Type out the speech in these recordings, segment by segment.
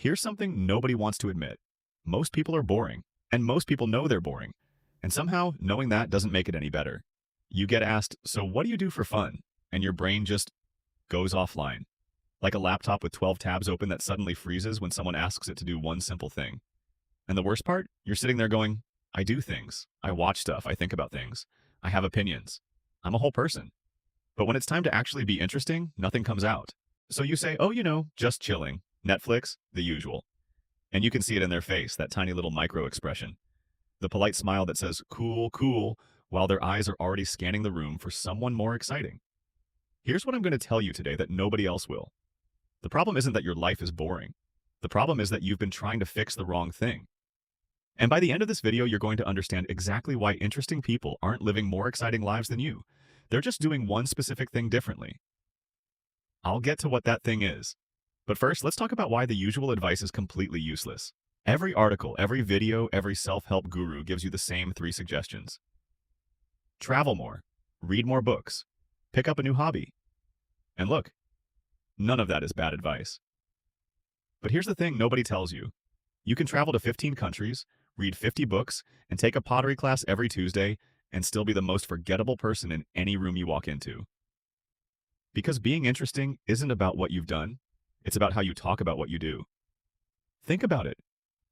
Here's something nobody wants to admit. Most people are boring, and most people know they're boring. And somehow, knowing that doesn't make it any better. You get asked, so what do you do for fun? And your brain just goes offline. Like a laptop with 12 tabs open that suddenly freezes when someone asks it to do one simple thing. And the worst part? You're sitting there going, I do things. I watch stuff. I think about things. I have opinions. I'm a whole person. But when it's time to actually be interesting, nothing comes out. So you say, oh, just chilling. Netflix, the usual. And you can see it in their face, that tiny little micro expression. The polite smile that says, cool, cool, while their eyes are already scanning the room for someone more exciting. Here's what I'm going to tell you today that nobody else will. The problem isn't that your life is boring. The problem is that you've been trying to fix the wrong thing. And by the end of this video, you're going to understand exactly why interesting people aren't living more exciting lives than you. They're just doing one specific thing differently. I'll get to what that thing is. But first, let's talk about why the usual advice is completely useless. Every article, every video, every self-help guru gives you the same 3 suggestions. Travel more, read more books, pick up a new hobby. And look, none of that is bad advice. But here's the thing nobody tells you. You can travel to 15 countries, read 50 books, and take a pottery class every Tuesday, and still be the most forgettable person in any room you walk into. Because being interesting isn't about what you've done, it's about how you talk about what you do. Think about it.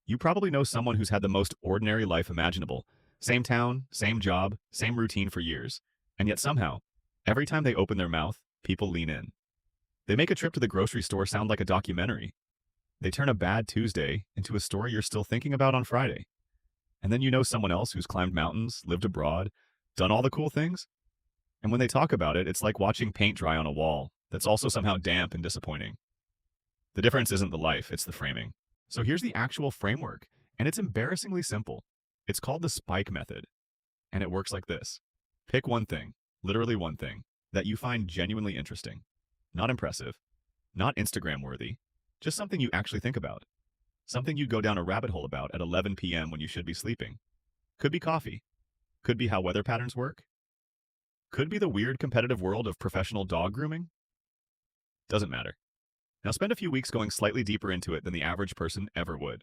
You probably know someone who's had the most ordinary life imaginable. Same town, same job, same routine for years. And yet somehow, every time they open their mouth, people lean in. They make a trip to the grocery store sound like a documentary. They turn a bad Tuesday into a story you're still thinking about on Friday. And then you know someone else who's climbed mountains, lived abroad, done all the cool things. And when they talk about it, it's like watching paint dry on a wall that's also somehow damp and disappointing. The difference isn't the life, it's the framing. So here's the actual framework, and it's embarrassingly simple. It's called the spike method, and it works like this. Pick one thing, literally one thing, that you find genuinely interesting. Not impressive, not Instagram-worthy, just something you actually think about. Something you'd go down a rabbit hole about at 11 p.m. when you should be sleeping. Could be coffee. Could be how weather patterns work. Could be the weird competitive world of professional dog grooming. Doesn't matter. Now spend a few weeks going slightly deeper into it than the average person ever would.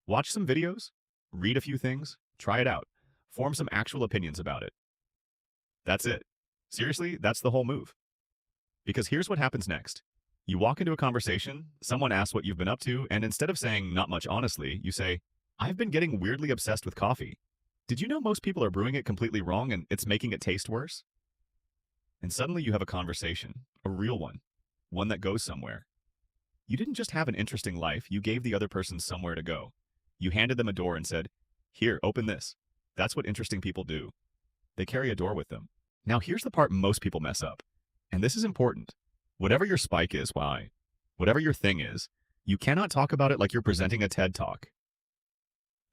Watch some videos, read a few things, try it out, form some actual opinions about it. That's it. Seriously, that's the whole move. Because here's what happens next. You walk into a conversation, someone asks what you've been up to, and instead of saying, not much honestly, you say, I've been getting weirdly obsessed with coffee. Did you know most people are brewing it completely wrong and it's making it taste worse? And suddenly you have a conversation, a real one that goes somewhere. You didn't just have an interesting life, you gave the other person somewhere to go. You handed them a door and said, here, open this. That's what interesting people do. They carry a door with them. Now here's the part most people mess up. And this is important. Whatever your spike is, whatever your thing is, you cannot talk about it like you're presenting a TED Talk.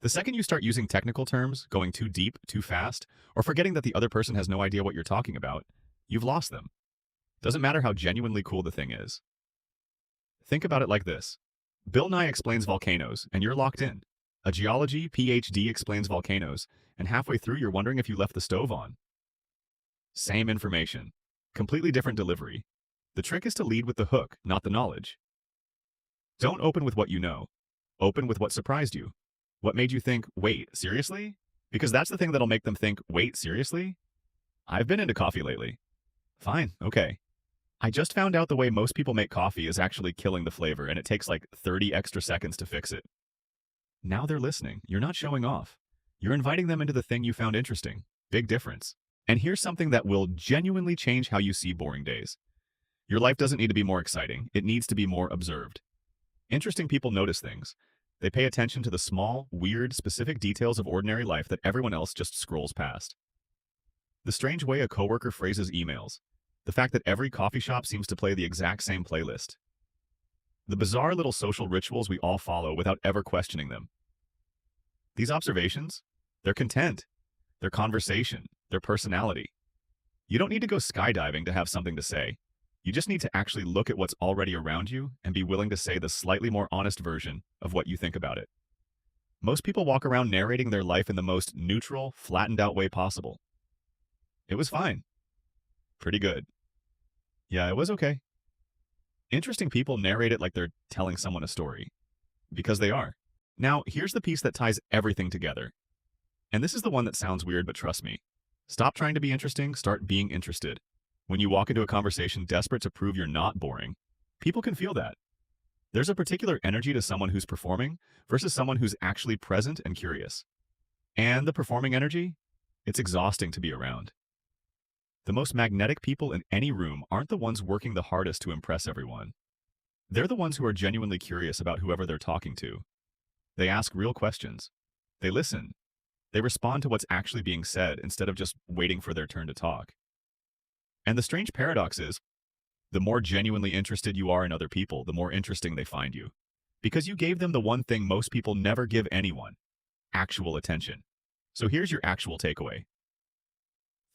The second you start using technical terms, going too deep, too fast, or forgetting that the other person has no idea what you're talking about, you've lost them. Doesn't matter how genuinely cool the thing is. Think about it like this. Bill Nye explains volcanoes, and you're locked in. A geology PhD explains volcanoes, and halfway through you're wondering if you left the stove on. Same information. Completely different delivery. The trick is to lead with the hook, not the knowledge. Don't open with what you know. Open with what surprised you. What made you think, wait, seriously? Because that's the thing that'll make them think, wait, seriously? I've been into coffee lately. Fine, okay. I just found out the way most people make coffee is actually killing the flavor, and it takes like 30 extra seconds to fix it. Now they're listening. You're not showing off. You're inviting them into the thing you found interesting. Big difference. And here's something that will genuinely change how you see boring days. Your life doesn't need to be more exciting. It needs to be more observed. Interesting people notice things. They pay attention to the small, weird, specific details of ordinary life that everyone else just scrolls past. The strange way a coworker phrases emails. The fact that every coffee shop seems to play the exact same playlist. The bizarre little social rituals we all follow without ever questioning them. These observations, they're content, they're conversation, they're personality. You don't need to go skydiving to have something to say. You just need to actually look at what's already around you and be willing to say the slightly more honest version of what you think about it. Most people walk around narrating their life in the most neutral, flattened out way possible. It was fine. Pretty good. Yeah, it was okay. Interesting people narrate it like they're telling someone a story. because they are. Now, here's the piece that ties everything together. And this is the one that sounds weird, but trust me. Stop trying to be interesting, start being interested. When you walk into a conversation desperate to prove you're not boring, people can feel that. There's a particular energy to someone who's performing versus someone who's actually present and curious. And the performing energy? It's exhausting to be around. The most magnetic people in any room aren't the ones working the hardest to impress everyone. They're the ones who are genuinely curious about whoever they're talking to. They ask real questions. They listen. They respond to what's actually being said instead of just waiting for their turn to talk. And the strange paradox is, the more genuinely interested you are in other people, the more interesting they find you. Because you gave them the one thing most people never give anyone: actual attention. So here's your actual takeaway.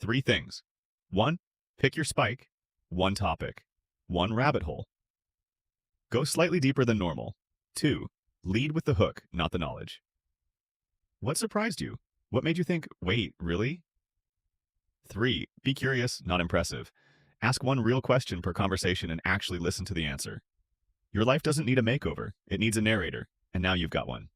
3 things. 1. Pick your spike. 1 topic. 1 rabbit hole. Go slightly deeper than normal. 2. Lead with the hook, not the knowledge. What surprised you? What made you think, wait, really? 3. Be curious, not impressive. Ask 1 real question per conversation and actually listen to the answer. Your life doesn't need a makeover. It needs a narrator, and now you've got one.